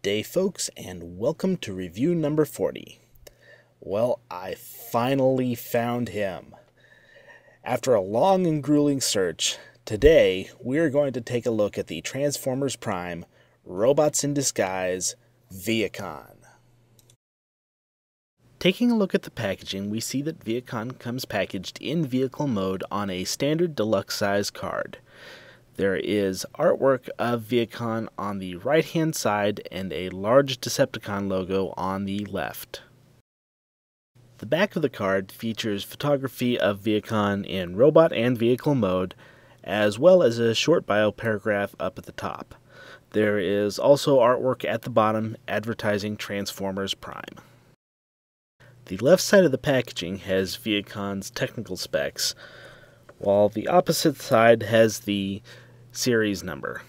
day, folks, and welcome to review number 40. Well, I finally found him. After a long and grueling search, today we're going to take a look at the Transformers Prime Robots in Disguise Vehicon. Taking a look at the packaging, we see that Vehicon comes packaged in vehicle mode on a standard deluxe size card. There is artwork of Vehicon on the right-hand side and a large Decepticon logo on the left. The back of the card features photography of Vehicon in robot and vehicle mode, as well as a short bio paragraph up at the top. There is also artwork at the bottom advertising Transformers Prime. The left side of the packaging has Vehicon's technical specs, while the opposite side has the series number.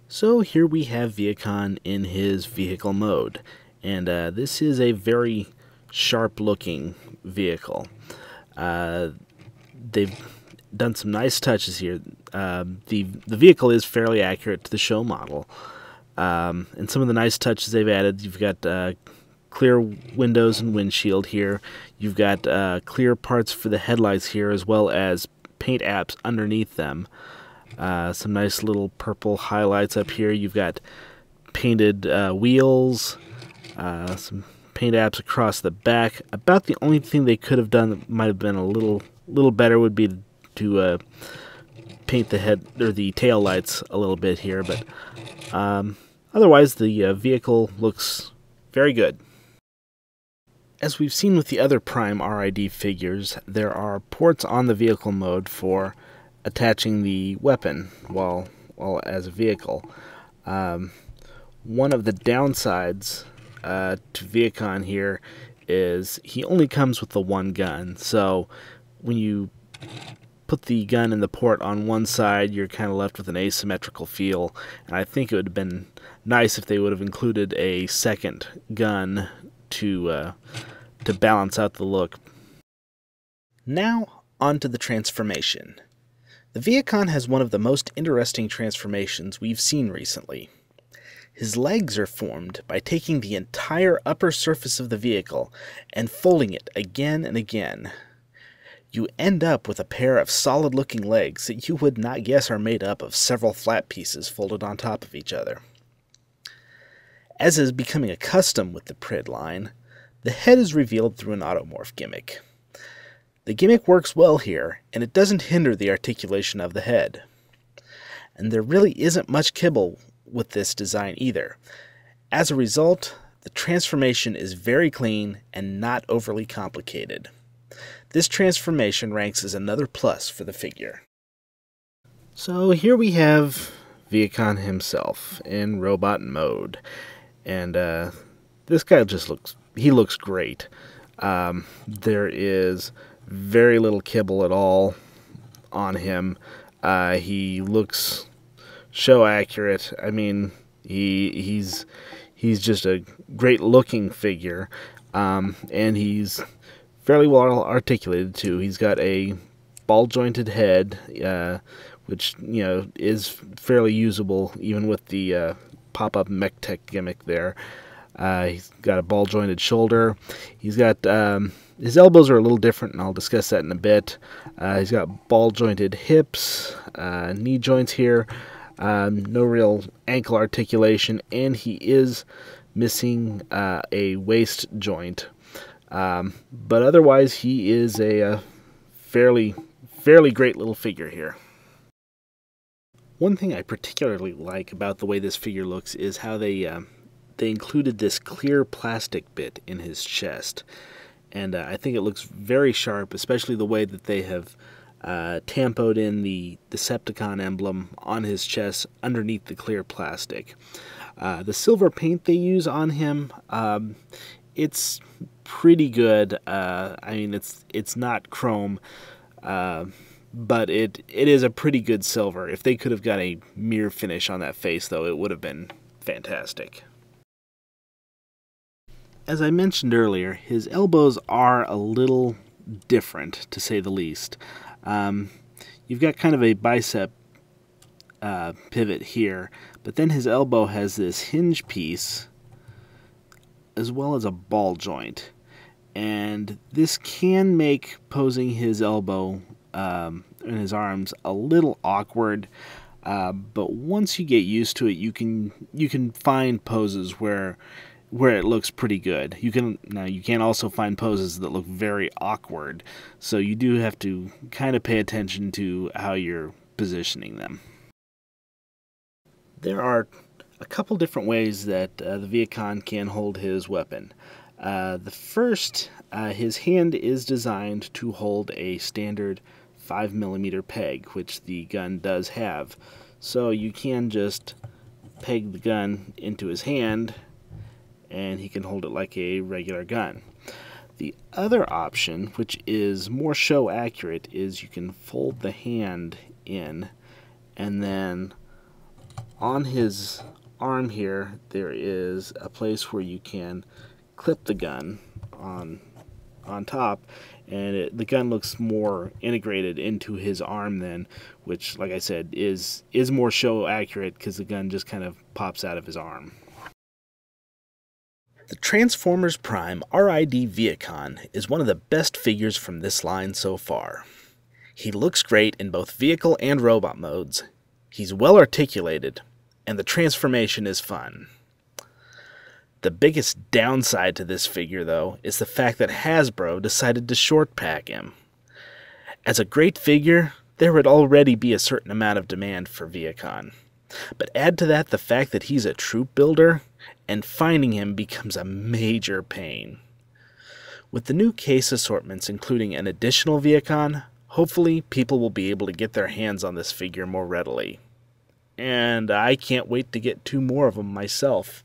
So here we have Vehicon in his vehicle mode, and this is a very sharp looking vehicle. They've done some nice touches here. The vehicle is fairly accurate to the show model, and some of the nice touches they've added, you've got clear windows and windshield here. You've got clear parts for the headlights here, as well as paint apps underneath them. Some nice little purple highlights up here. You've got painted wheels, some paint apps across the back. About the only thing they could have done that might have been a little better would be to paint the head or the tail lights a little bit here, but otherwise the vehicle looks very good. As we've seen with the other Prime RID figures, there are ports on the vehicle mode for attaching the weapon while as a vehicle. One of the downsides to Vehicon here is he only comes with the one gun, so when you put the gun in the port on one side, you're kind of left with an asymmetrical feel, and I think it would have been nice if they would have included a second gun to balance out the look. Now, on to the transformation. The Vehicon has one of the most interesting transformations we've seen recently. His legs are formed by taking the entire upper surface of the vehicle and folding it again and again. You end up with a pair of solid-looking legs that you would not guess are made up of several flat pieces folded on top of each other. As is becoming a custom with the Prid line, the head is revealed through an automorph gimmick. The gimmick works well here, and it doesn't hinder the articulation of the head. And there really isn't much kibble with this design either. As a result, the transformation is very clean and not overly complicated. This transformation ranks as another plus for the figure. So here we have Vehicon himself in robot mode, and this guy looks great. There is very little kibble at all on him. He looks show accurate. I mean, he's just a great looking figure, and he's fairly well articulated too. He's got a ball jointed head, which is fairly usable even with the pop-up mech tech gimmick there. He's got a ball jointed shoulder. He's got his elbows are a little different, and I'll discuss that in a bit. He's got ball jointed hips, knee joints here, no real ankle articulation, and he is missing a waist joint. But otherwise, he is a fairly great little figure here. One thing I particularly like about the way this figure looks is how they included this clear plastic bit in his chest, and I think it looks very sharp, especially the way that they have tampoed in the Decepticon emblem on his chest underneath the clear plastic. The silver paint they use on him, it's pretty good. I mean, it's not chrome, but it is a pretty good silver. If they could have got a mirror finish on that face, though, it would have been fantastic. As I mentioned earlier, his elbows are a little different, to say the least. You've got kind of a bicep pivot here, but then his elbow has this hinge piece as well as a ball joint, and this can make posing his elbow and his arms a little awkward, but once you get used to it, you can find poses where it looks pretty good. You can also find poses that look very awkward, so you do have to kind of pay attention to how you're positioning them. There are a couple different ways that the Vehicon can hold his weapon. The first, his hand is designed to hold a standard 5mm peg, which the gun does have. So you can just peg the gun into his hand and he can hold it like a regular gun. The other option, which is more show accurate, is you can fold the hand in, and then on his arm here there is a place where you can clip the gun on top, and the gun looks more integrated into his arm then, which, like I said, is more show accurate because the gun just kind of pops out of his arm. The Transformers Prime RID Vehicon is one of the best figures from this line so far. He looks great in both vehicle and robot modes, he's well articulated, and the transformation is fun. The biggest downside to this figure, though, is the fact that Hasbro decided to short pack him. As a great figure, there would already be a certain amount of demand for Vehicon. But add to that the fact that he's a troop builder, and finding him becomes a major pain. With the new case assortments including an additional Vehicon, hopefully people will be able to get their hands on this figure more readily. And I can't wait to get 2 more of them myself.